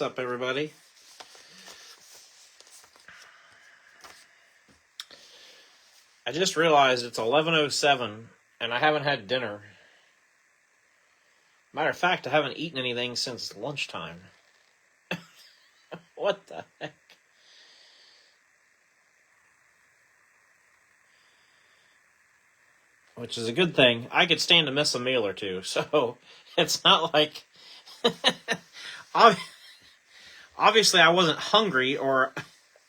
What's up, everybody? I just realized it's 11:07 and I haven't had dinner. Matter of fact, I haven't eaten anything since lunchtime. What the heck? Which is a good thing. I could stand to miss a meal or two, so it's not like... Obviously, I wasn't hungry, or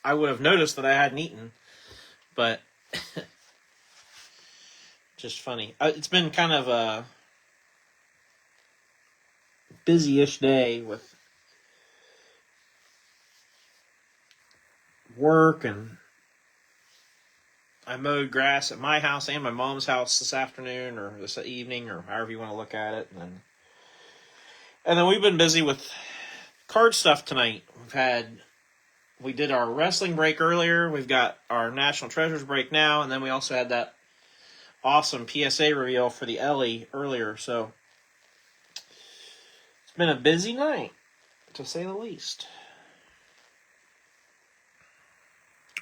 I would have noticed that I hadn't eaten, but just funny. It's been kind of a busy-ish day with work, and I mowed grass at my house and my mom's house this afternoon, or this evening, or however you want to look at it, and then we've been busy with card stuff tonight. We did our wrestling break earlier. We've got our National Treasures break now, and then we also had that awesome PSA reveal for the Ellie earlier. So it's been a busy night, to say the least.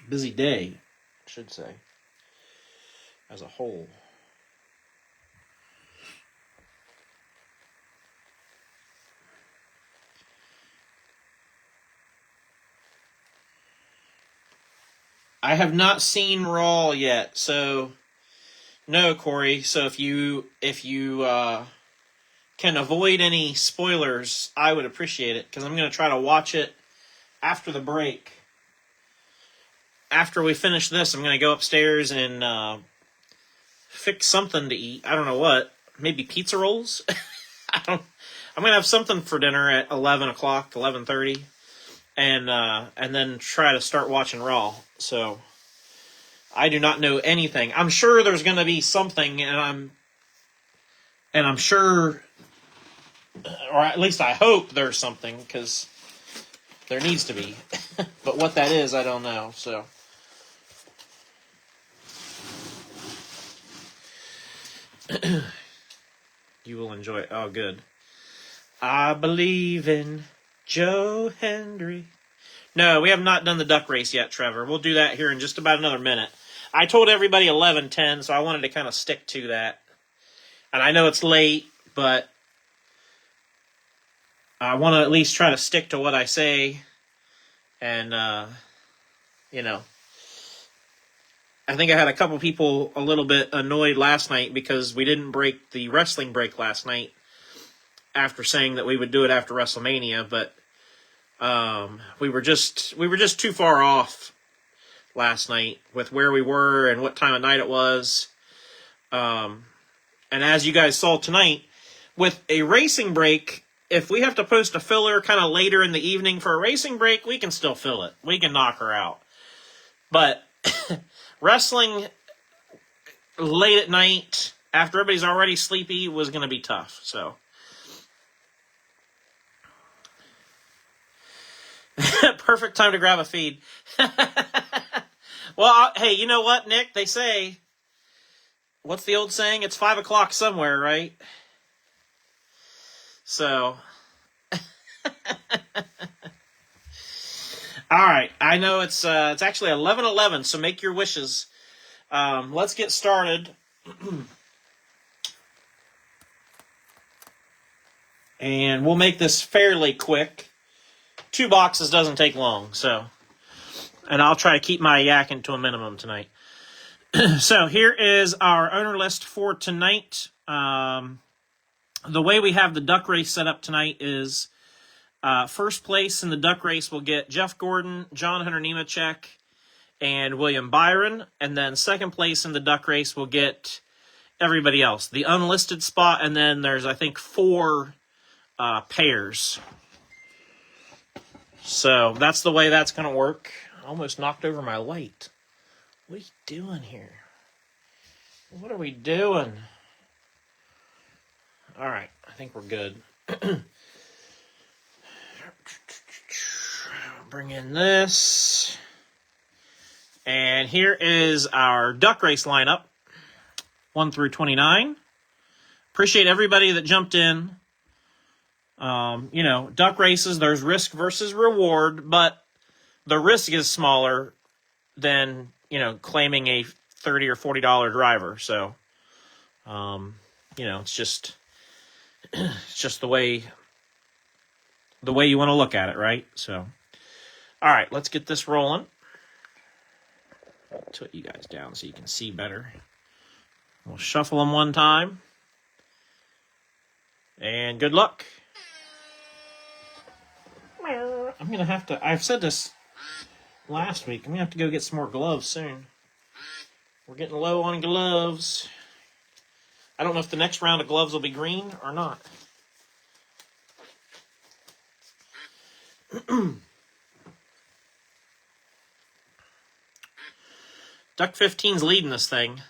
Busy day, I should say, as a whole. I have not seen Raw yet, so no, Corey. So if you can avoid any spoilers, I would appreciate it, because I'm going to try to watch it after the break. After we finish this, I'm going to go upstairs and fix something to eat. I don't know what. Maybe pizza rolls? I'm going to have something for dinner at 11 o'clock, 11:30. And then try to start watching Raw. So I do not know anything. I'm sure there's going to be something, and I'm sure, or at least I hope there's something, because there needs to be. But what that is, I don't know. So you will enjoy it. Oh, good. I believe in Joe Hendry. No, we have not done the duck race yet, Trevor. We'll do that here in just about another minute. I told everybody 11:10, so I wanted to kind of stick to that. And I know it's late, but I want to at least try to stick to what I say. And, I think I had a couple people a little bit annoyed last night because we didn't break the wrestling break last night after saying that we would do it after WrestleMania, but we were just too far off last night with where we were and what time of night it was. And as you guys saw tonight, with a racing break, if we have to post a filler kind of later in the evening for a racing break, we can still fill it. We can knock her out. But wrestling late at night, after everybody's already sleepy, was going to be tough. So perfect time to grab a feed. Well, hey, you know what, Nick? They say, what's the old saying? It's 5 o'clock somewhere, right? So, all right. I know it's actually 11:11, so make your wishes. Let's get started. And we'll make this fairly quick. 2 boxes doesn't take long, so. And I'll try to keep my yakking to a minimum tonight. So here is our owner list for tonight. The way we have the duck race set up tonight is first place in the duck race will get Jeff Gordon, John Hunter Nemechek, and William Byron. And then second place in the duck race will get everybody else. The unlisted spot, and then there's, I think, 4 pairs. So that's the way that's going to work. I almost knocked over my light. What are you doing here? What are we doing? All right, I think we're good. Bring in this. And here is our duck race lineup, 1 through 29. Appreciate everybody that jumped in. Duck races, there's risk versus reward, but the risk is smaller than, claiming a $30 or $40 driver. So, it's just the way you want to look at it, right? So, all right, let's get this rolling. I'll tilt you guys down so you can see better. We'll shuffle them one time. And good luck. I'm going to have to... I've said this last week. I'm going to have to go get some more gloves soon. We're getting low on gloves. I don't know if the next round of gloves will be green or not. Duck 15's leading this thing.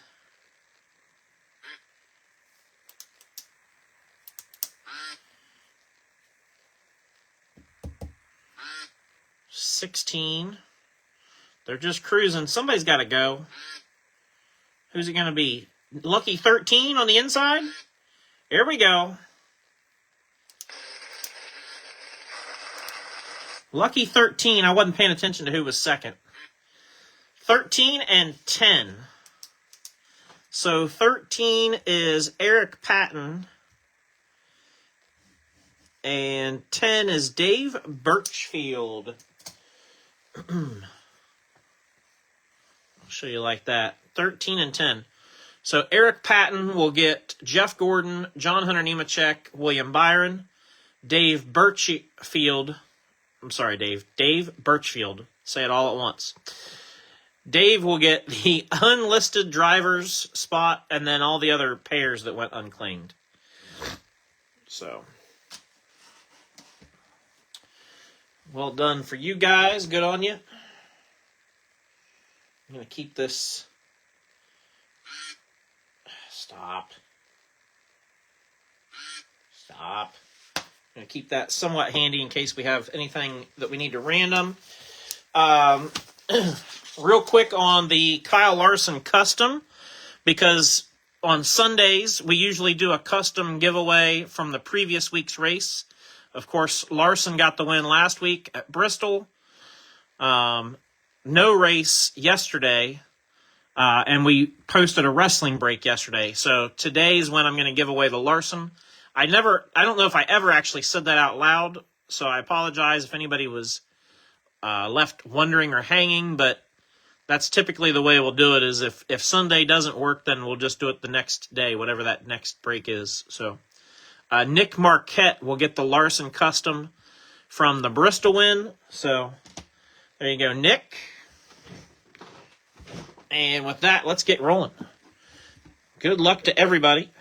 $16. They're just cruising. Somebody's got to go. Who's it going to be? Lucky 13 on the inside? Here we go. Lucky 13. I wasn't paying attention to who was second. 13 and 10. So 13 is Eric Patton. And 10 is Dave Birchfield. I'll show you like that. 13 and 10. So Eric Patton will get Jeff Gordon, John Hunter Nemechek, William Byron, Dave Birchfield. I'm sorry, Dave. Dave Birchfield. Say it all at once. Dave will get the unlisted driver's spot and then all the other pairs that went unclaimed. So, well done for you guys. Good on you. I'm going to keep this. Stop. I'm going to keep that somewhat handy in case we have anything that we need to random. Real quick on the Kyle Larson custom, because on Sundays we usually do a custom giveaway from the previous week's race. Of course, Larson got the win last week at Bristol. No race yesterday, and we posted a wrestling break yesterday. So today is when I'm going to give away the Larson. I don't know if I ever actually said that out loud, so I apologize if anybody was left wondering or hanging, but that's typically the way we'll do it, is if Sunday doesn't work, then we'll just do it the next day, whatever that next break is. So Nick Marquette will get the Larson custom from the Bristol win. So there you go, Nick. And with that, let's get rolling. Good luck to everybody.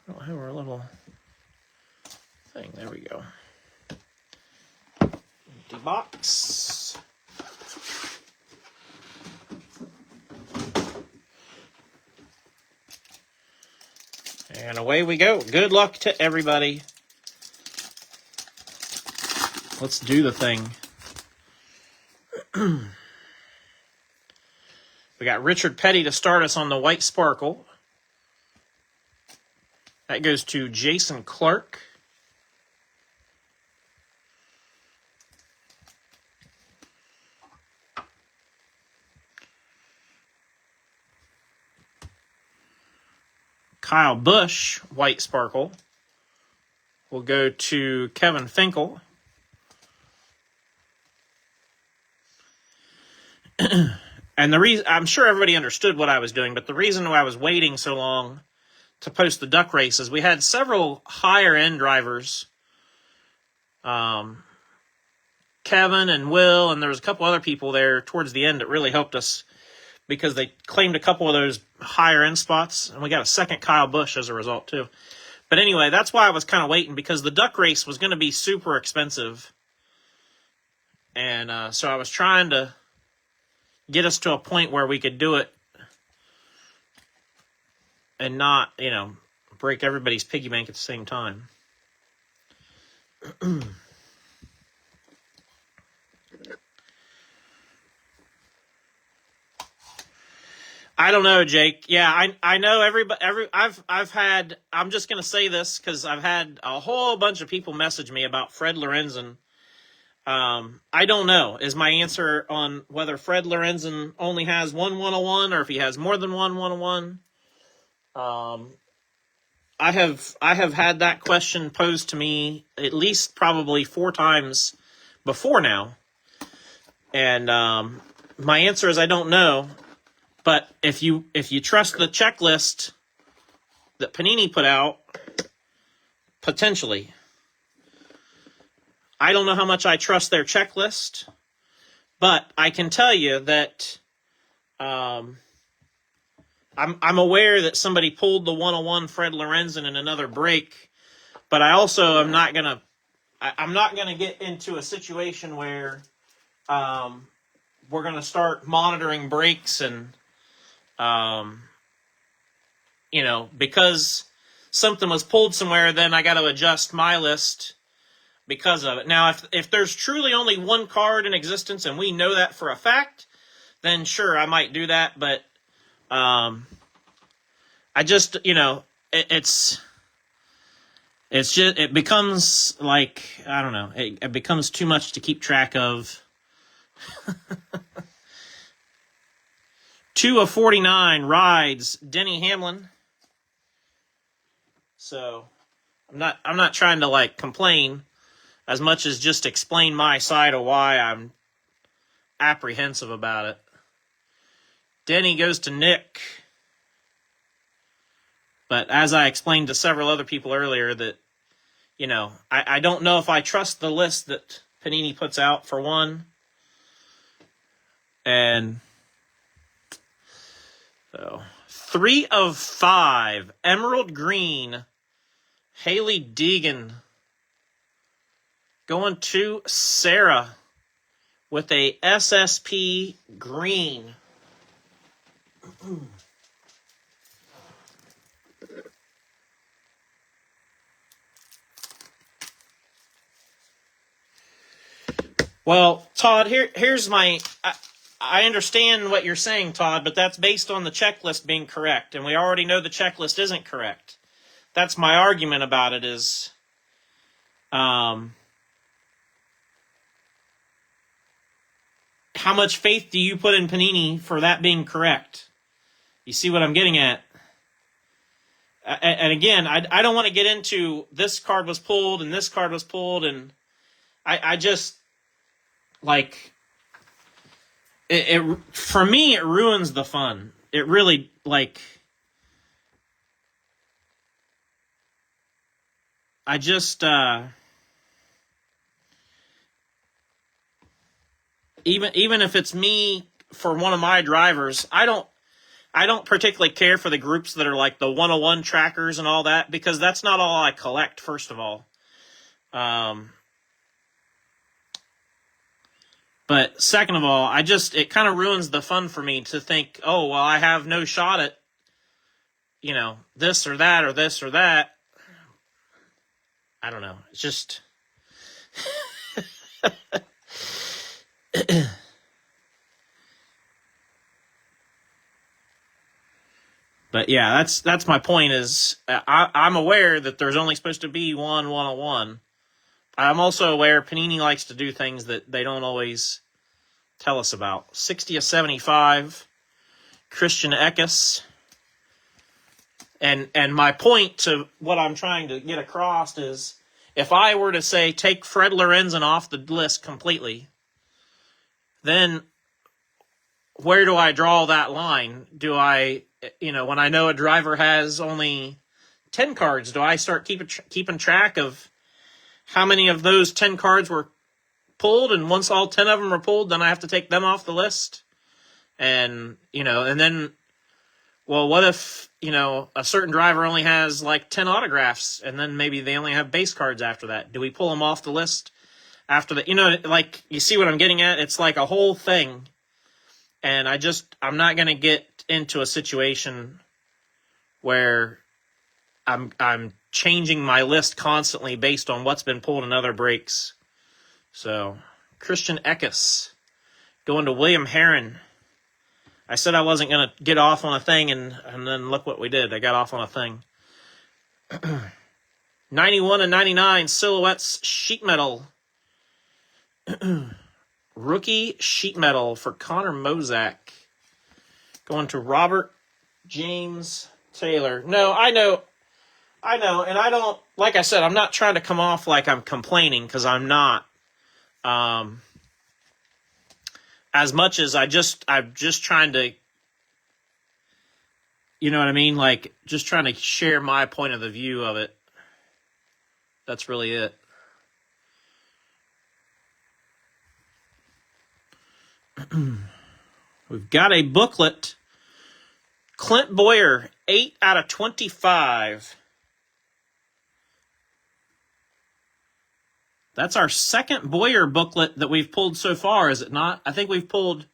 Oh, have our little thing. There we go. Empty box. And away we go. Good luck to everybody. Let's do the thing. We got Richard Petty to start us on the White Sparkle. That goes to Jason Clark. Kyle Busch, White Sparkle, will go to Kevin Finkel. And the reason, I'm sure everybody understood what I was doing, but the reason why I was waiting so long to post the duck race is we had several higher end drivers, Kevin and Will, and there was a couple other people there towards the end that really helped us because they claimed a couple of those higher end spots, and we got a second Kyle Busch as a result too. But anyway, that's why I was kind of waiting, because the duck race was going to be super expensive. And so I was trying to get us to a point where we could do it and not, break everybody's piggy bank at the same time. I don't know, Jake. Yeah, I know I'm just going to say this because I've had a whole bunch of people message me about Fred Lorenzen. I don't know is my answer on whether Fred Lorenzen only has one 101 or if he has more than one 101. I have had that question posed to me at least probably 4 times before now. And my answer is I don't know. But if you trust the checklist that Panini put out, potentially. I don't know how much I trust their checklist, but I can tell you that I'm aware that somebody pulled the 101 Fred Lorenzen in another break, but I also am not gonna get into a situation where we're gonna start monitoring breaks and because something was pulled somewhere, then I got to adjust my list because of it. Now, if there's truly only one card in existence and we know that for a fact, then sure, I might do that. But I just, it becomes like, I don't know, it becomes too much to keep track of. 2 of 49 rides Denny Hamlin. So I'm not trying to complain as much as just explain my side of why I'm apprehensive about it. Denny goes to Nick. But as I explained to several other people earlier that, I don't know if I trust the list that Panini puts out, for one. And so 3 of 5, Emerald Green, Haley Deegan. Going to Sarah with a SSP green. Well, Todd, here's my... I understand what you're saying, Todd, but that's based on the checklist being correct, and we already know the checklist isn't correct. That's my argument about it is... how much faith do you put in Panini for that being correct? You see what I'm getting at? And again, I don't want to get into this card was pulled and this card was pulled, and I just, it for me, it ruins the fun. It really, I just, even if it's me for one of my drivers, I don't particularly care for the groups that are like the 101 trackers and all that, because that's not all I collect, first of all. But second of all, it kind of ruins the fun for me to think, oh, well, I have no shot at, this or that or this or that. I don't know. It's just... But yeah, that's my point is I'm aware that there's only supposed to be one 101. I'm also aware Panini likes to do things that they don't always tell us about. 60 of 75, Christian Eckes. And my point to what I'm trying to get across is, if I were to say take Fred Lorenzen off the list completely, then where do I draw that line? Do I, when I know a driver has only 10 cards, do I start keeping track of how many of those 10 cards were pulled? And once all 10 of them are pulled, then I have to take them off the list. And, and then, well, what if, a certain driver only has like 10 autographs and then maybe they only have base cards after that? Do we pull them off the list after that? Like, you see what I'm getting at? It's like a whole thing. And I'm not going to get into a situation where I'm changing my list constantly based on what's been pulled in other breaks. So, Christian Eckes going to William Herron. I said I wasn't going to get off on a thing, and then look what we did. I got off on a thing. 91 and 99 Silhouettes sheet metal. Rookie sheet metal for Connor Mozak. Going to Robert James Taylor. No, I know, and I don't, like I said, I'm not trying to come off like I'm complaining, because I'm not. As much as I'm just trying to, you know what I mean? Like, just trying to share my point of the view of it. That's really it. We've got a booklet. Clint Boyer, 8 out of 25. That's our second Boyer booklet that we've pulled so far, is it not? I think we've pulled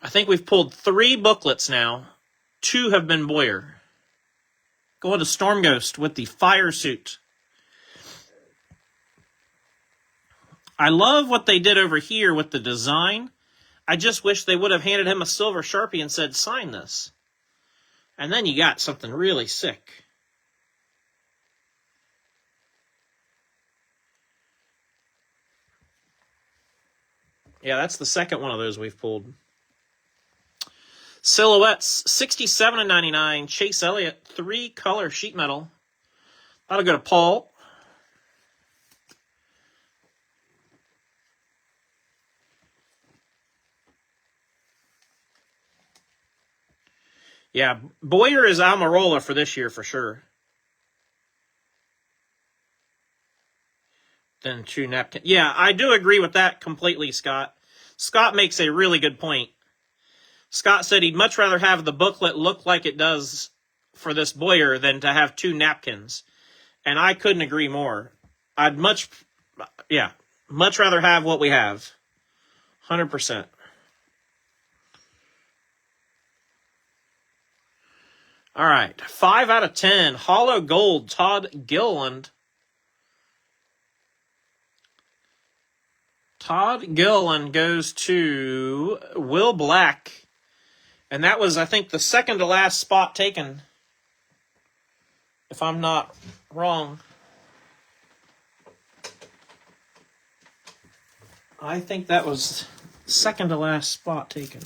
3 booklets now. 2 have been Boyer. Going to Storm Ghost with the fire suit. I love what they did over here with the design. I just wish they would have handed him a silver Sharpie and said, sign this. And then you got something really sick. Yeah, that's the second one of those we've pulled. Silhouettes, 67 and 99. Chase Elliott, 3-color sheet metal. That'll go to Paul. Yeah, Boyer is Almirola for this year for sure. Then 2 napkins. Yeah, I do agree with that completely, Scott. Scott makes a really good point. Scott said he'd much rather have the booklet look like it does for this Boyer than to have 2 napkins. And I couldn't agree more. I'd much rather have what we have. 100%. All right, 5 out of 10. Hollow Gold, Todd Gilliland. Todd Gilliland goes to Will Black. And that was, I think, the second to last spot taken, if I'm not wrong. I think that was second to last spot taken.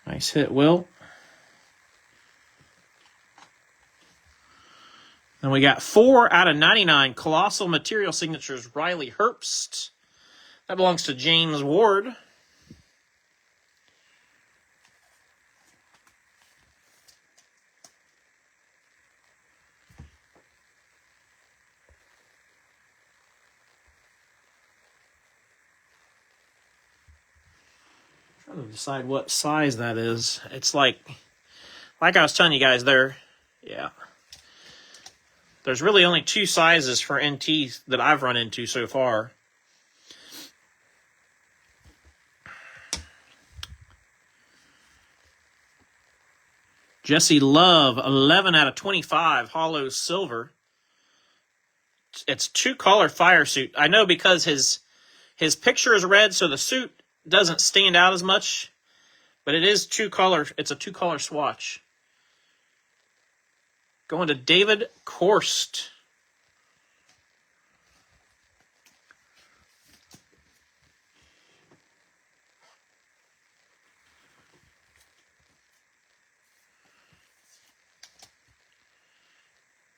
Nice hit, Will. Then we got 4 out of 99 Colossal Material Signatures, Riley Herbst. That belongs to James Ward. Trying to decide what size that is. It's like I was telling you guys there, yeah. There's really only 2 sizes for NT that I've run into so far. Jesse Love, 11 out of 25, Hollow Silver. It's 2-color fire suit. I know because his picture is red, so the suit doesn't stand out as much, but it is 2-color. It's a 2-color swatch. Going to David Korst.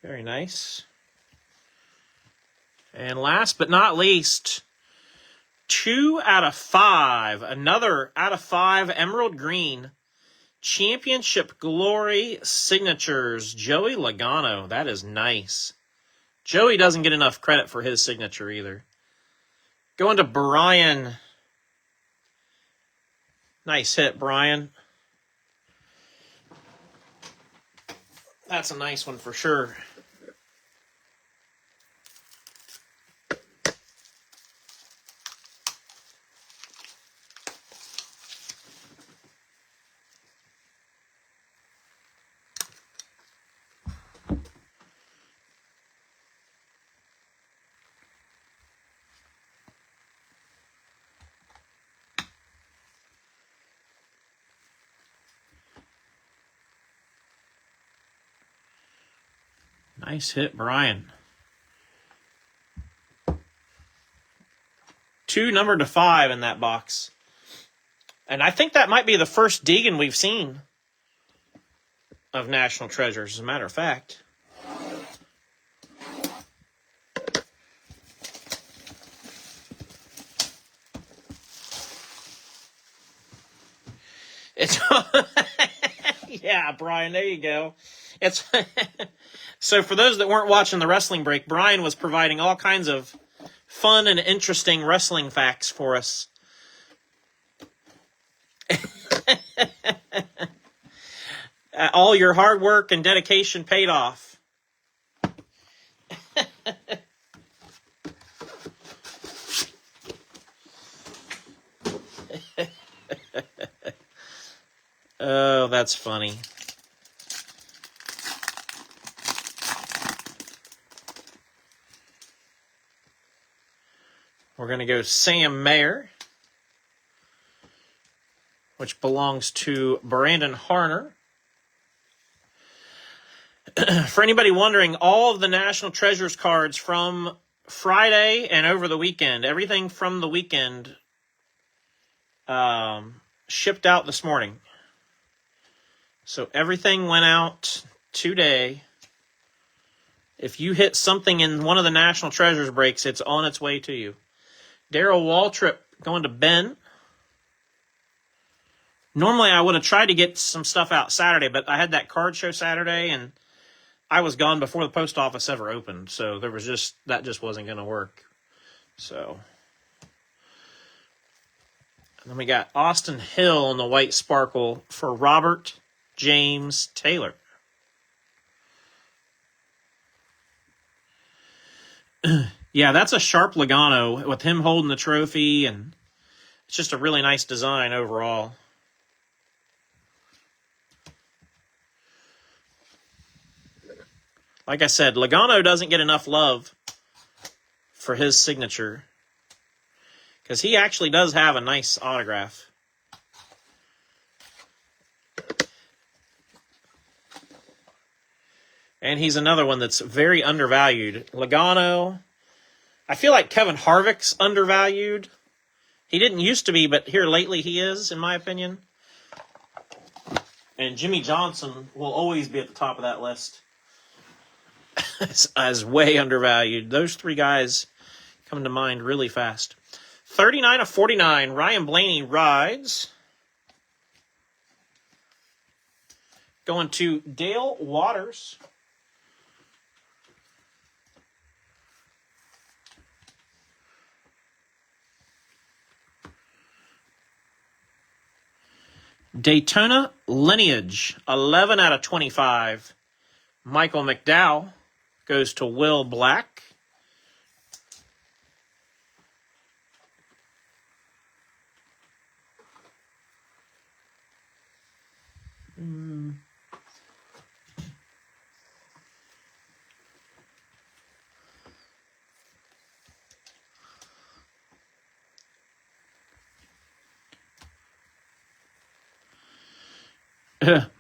Very nice. And last but not least, 2 out of 5. Another out of 5 emerald green. Championship Glory Signatures. Joey Logano. That is nice. Joey doesn't get enough credit for his signature either. Going to Brian. Nice hit, Brian. That's a nice one for sure. Nice hit, Brian. 2 numbered to 5 in that box. And I think that might be the first Deegan we've seen of National Treasures, as a matter of fact. It's yeah, Brian, there you go. It's so for those that weren't watching the wrestling break, Brian was providing all kinds of fun and interesting wrestling facts for us. All your hard work and dedication paid off. Oh, that's funny. We're going to go Sam Mayer, which belongs to Brandon Harner. For anybody wondering, all of the National Treasures cards from Friday and over the weekend, everything from the weekend, shipped out this morning. So everything went out today. If you hit something in one of the National Treasures breaks, it's on its way to you. Darryl Waltrip going to Ben. Normally I would have tried to get some stuff out Saturday, but I had that card show Saturday, and I was gone before the post office ever opened, so that just wasn't going to work. So, and then we got Austin Hill in the white sparkle for Robert James Taylor. Yeah, that's a sharp Logano with him holding the trophy, and it's just a really nice design overall. Like I said, Logano doesn't get enough love for his signature because he actually does have a nice autograph. And he's another one that's very undervalued. Logano. I feel like Kevin Harvick's undervalued. He didn't used to be, but here lately he is, in my opinion. And Jimmy Johnson will always be at the top of that list as way undervalued. Those 3 guys come to mind really fast. 39 of 49, Ryan Blaney rides. Going to Dale Waters. Daytona Lineage, 11 out of 25. Michael McDowell goes to Will Black.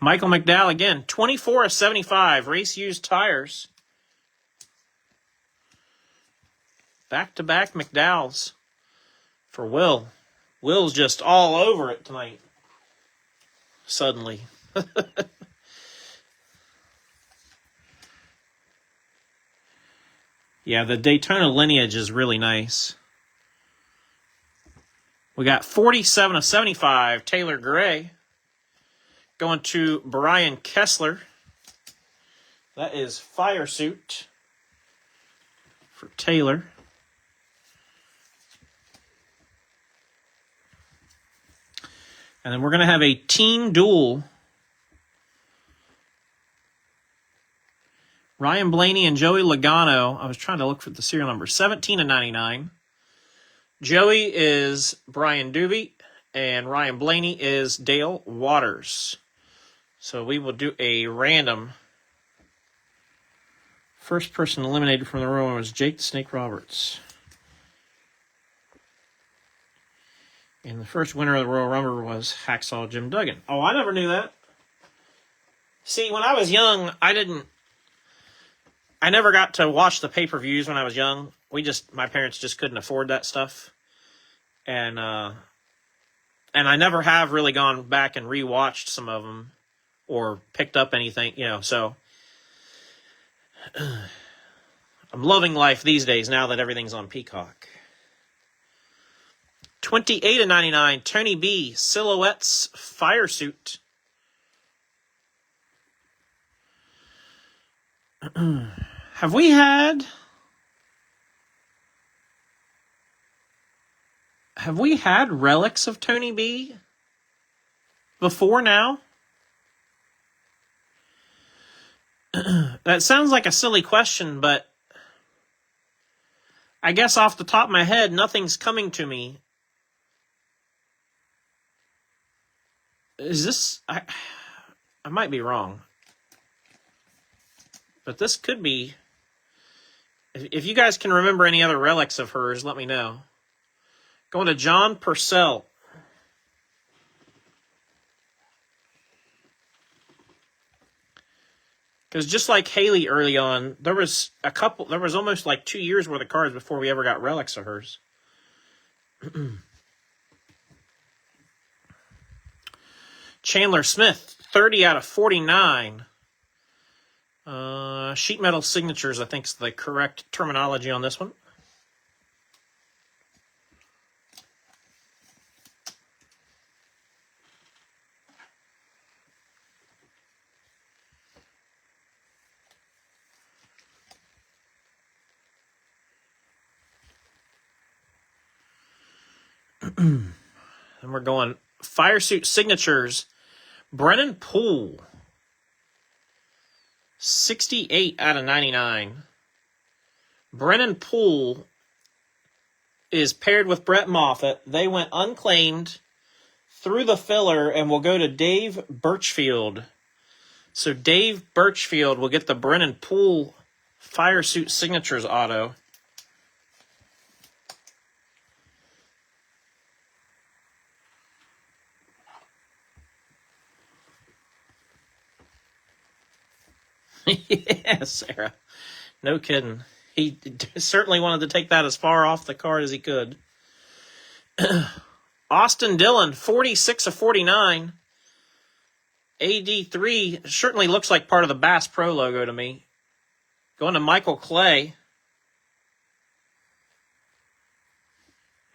Michael McDowell again, 24 of 75, race-used tires. Back-to-back McDowells for Will. Will's just all over it tonight. Suddenly. Yeah, the Daytona lineage is really nice. We got 47 of 75, Taylor Gray. Going to Brian Kessler. That is Fire Suit for Taylor. And then we're going to have a team duel. Ryan Blaney and Joey Logano. I was trying to look for the serial number. 17 of 99. Joey is Brian Doobie, and Ryan Blaney is Dale Waters. So we will do a random. First person eliminated from the room was Jake the Snake Roberts. And the first winner of the Royal Rumble was Hacksaw Jim Duggan. Oh, I never knew that. See, when I was young, I never got to watch the pay-per-views when I was young. My parents just couldn't afford that stuff. And I never have really gone back and rewatched some of them or picked up anything, so I'm loving life these days now that everything's on Peacock. 28 of 99, Tony B, Silhouettes Fire Suit. Have we had relics of Tony B before now? That sounds like a silly question, but I guess off the top of my head, nothing's coming to me. Is this... I might be wrong. But this could be... If you guys can remember any other relics of hers, let me know. Going to John Purcell. Because just like Haley early on, there was almost like 2 years worth of cards before we ever got relics of hers. Chandler Smith, 30 out of 49. Sheet metal signatures, I think, is the correct terminology on this one. And we're going Fire Suit Signatures. Brennan Poole. 68 out of 99. Brennan Poole is paired with Brett Moffitt. They went unclaimed through the filler and will go to Dave Birchfield. So Dave Birchfield will get the Brennan Poole Fire Suit Signatures auto. Yeah, Sarah. No kidding. He certainly wanted to take that as far off the card as he could. Austin Dillon, 46 of 49. AD3 certainly looks like part of the Bass Pro logo to me. Going to Michael Clay.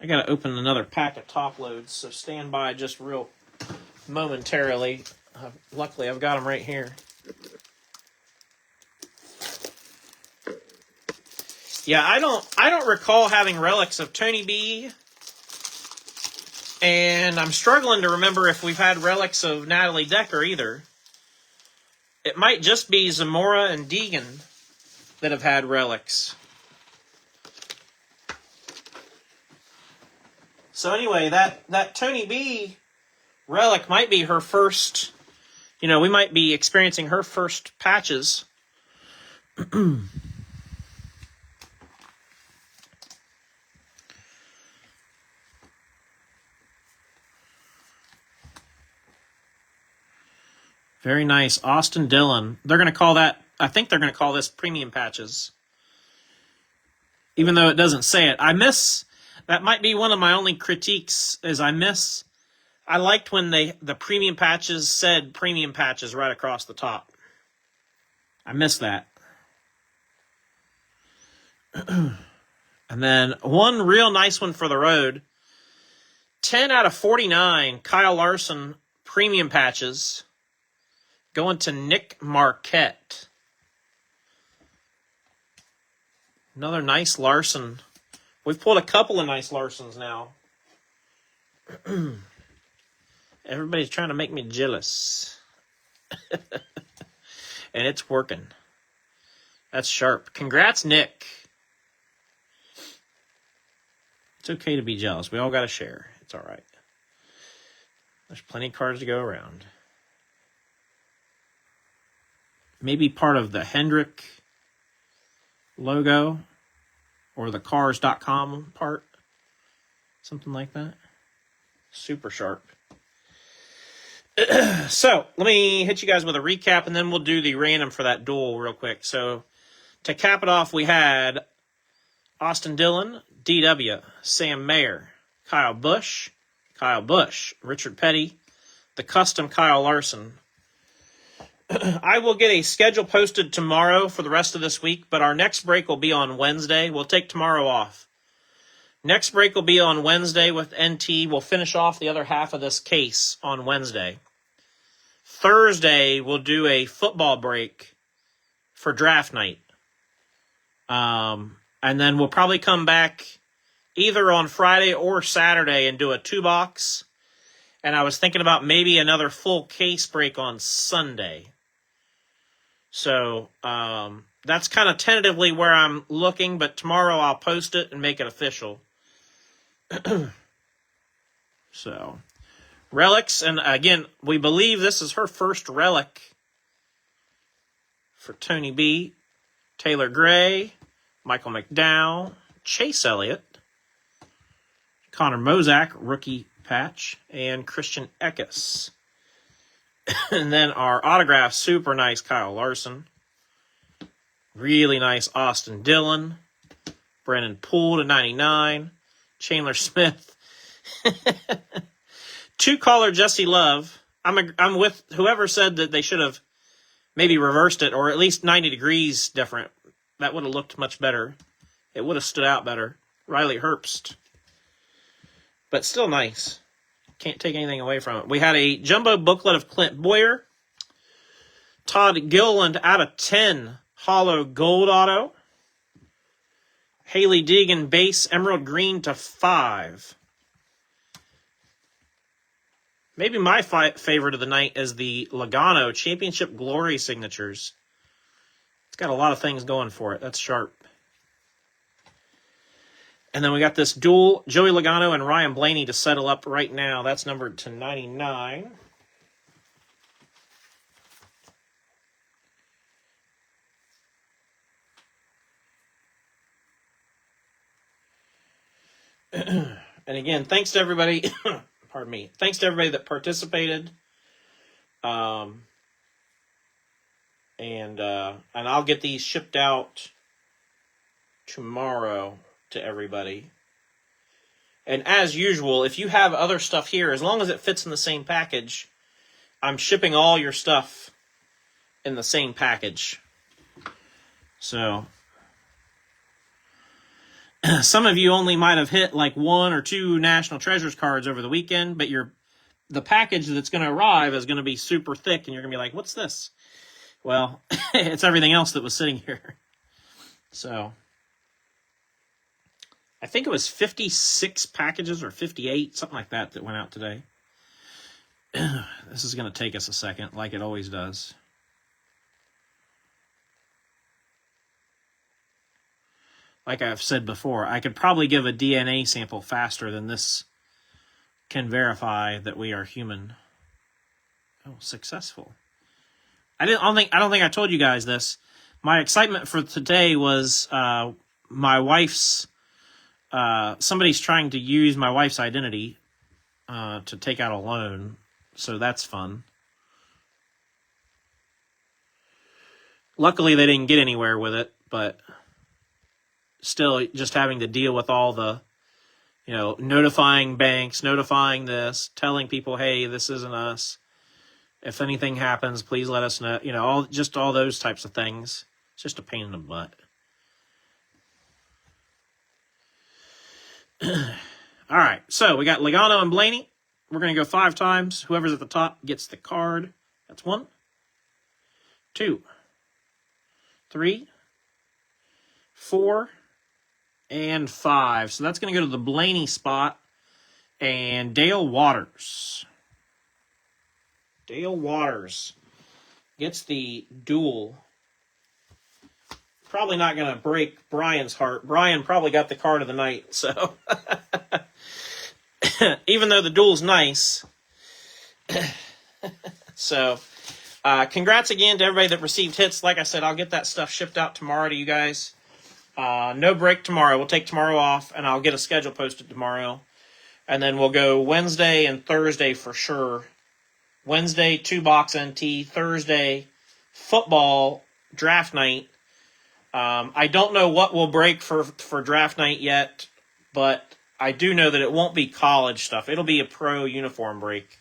I got to open another pack of top loads, so stand by just real momentarily. Luckily, I've got them right here. Yeah, I don't recall having relics of Tony B. And I'm struggling to remember if we've had relics of Natalie Decker either. It might just be Zamora and Deegan that have had relics. So anyway, that Tony B relic might be her first, we might be experiencing her first patches. Very nice. Austin Dillon. They're going to call that, I think they're going to call this premium patches. Even though it doesn't say it. That might be one of my only critiques, is I liked when the premium patches said premium patches right across the top. I miss that. And then one real nice one for the road. 10 out of 49 Kyle Larson premium patches going to Nick Marquette. Another nice Larson. We've pulled a couple of nice Larsons now. Everybody's trying to make me jealous. And it's working. That's sharp. Congrats, Nick. It's okay to be jealous. We all got to share. It's all right. There's plenty of cards to go around. Maybe part of the Hendrick logo or the cars.com part. Something like that. Super sharp. So, let me hit you guys with a recap, and then we'll do the random for that duel real quick. So, to cap it off, we had Austin Dillon, DW, Sam Mayer, Kyle Busch, Richard Petty, the custom Kyle Larson. I will get a schedule posted tomorrow for the rest of this week, but our next break will be on Wednesday. We'll take tomorrow off. Next break will be on Wednesday with NT. We'll finish off the other half of this case on Wednesday. Thursday, we'll do a football break for draft night. And then we'll probably come back either on Friday or Saturday and do a 2-box. And I was thinking about maybe another full case break on Sunday. So that's kind of tentatively where I'm looking, but tomorrow I'll post it and make it official. So, relics, and again, we believe this is her first relic for Tony B, Taylor Gray, Michael McDowell, Chase Elliott, Connor Mozak, rookie patch, and Christian Eckes. And then our autograph, super nice Kyle Larson. Really nice Austin Dillon. Brennan Poole to 99. Chandler Smith. 2-color Jesse Love. I'm with whoever said that they should have maybe reversed it, or at least 90 degrees different. That would have looked much better. It would have stood out better. Riley Herbst. But still nice. Can't take anything away from it. We had a jumbo booklet of Clint Boyer. Todd Gilliland out of 10. Hollow gold auto. Haley Deegan base emerald green to 5. Maybe my favorite of the night is the Logano Championship Glory signatures. It's got a lot of things going for it. That's sharp. And then we got this dual Joey Logano and Ryan Blaney to settle up right now. That's numbered to 99. And again, thanks to everybody. Pardon me. Thanks to everybody that participated. And I'll get these shipped out tomorrow to everybody. And as usual, if you have other stuff here, as long as it fits in the same package, I'm shipping all your stuff in the same package. So some of you only might have hit like 1 or 2 National Treasures cards over the weekend, but the package that's going to arrive is going to be super thick, and you're going to be like, what's this? Well, it's everything else that was sitting here. So I think it was 56 packages or 58, something like that went out today. This is going to take us a second, like it always does. Like I've said before, I could probably give a DNA sample faster than this can verify that we are human. Oh, successful. I don't think I told you guys this. My excitement for today was my wife's. Somebody's trying to use my wife's identity to take out a loan, so that's fun. Luckily, they didn't get anywhere with it, but still, just having to deal with all the, notifying banks, notifying this, telling people, hey, this isn't us. If anything happens, please let us know. All those types of things. It's just a pain in the butt. All right, so we got Logano and Blaney. We're going to go 5 times. Whoever's at the top gets the card. That's 1, 2, 3, 4, and 5. So that's going to go to the Blaney spot. And Dale Waters. Dale Waters gets the duel. Probably not going to break Brian's heart. Brian probably got the card of the night, so... Even though the duel's nice. So, congrats again to everybody that received hits. Like I said, I'll get that stuff shipped out tomorrow to you guys. No break tomorrow. We'll take tomorrow off, and I'll get a schedule posted tomorrow. And then we'll go Wednesday and Thursday for sure. Wednesday, 2-box NT. Thursday, football draft night. I don't know what will break for draft night yet, but I do know that it won't be college stuff. It'll be a pro uniform break.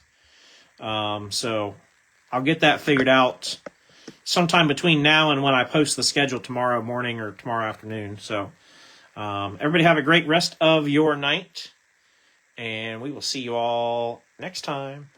So I'll get that figured out sometime between now and when I post the schedule tomorrow morning or tomorrow afternoon. So everybody have a great rest of your night, and we will see you all next time.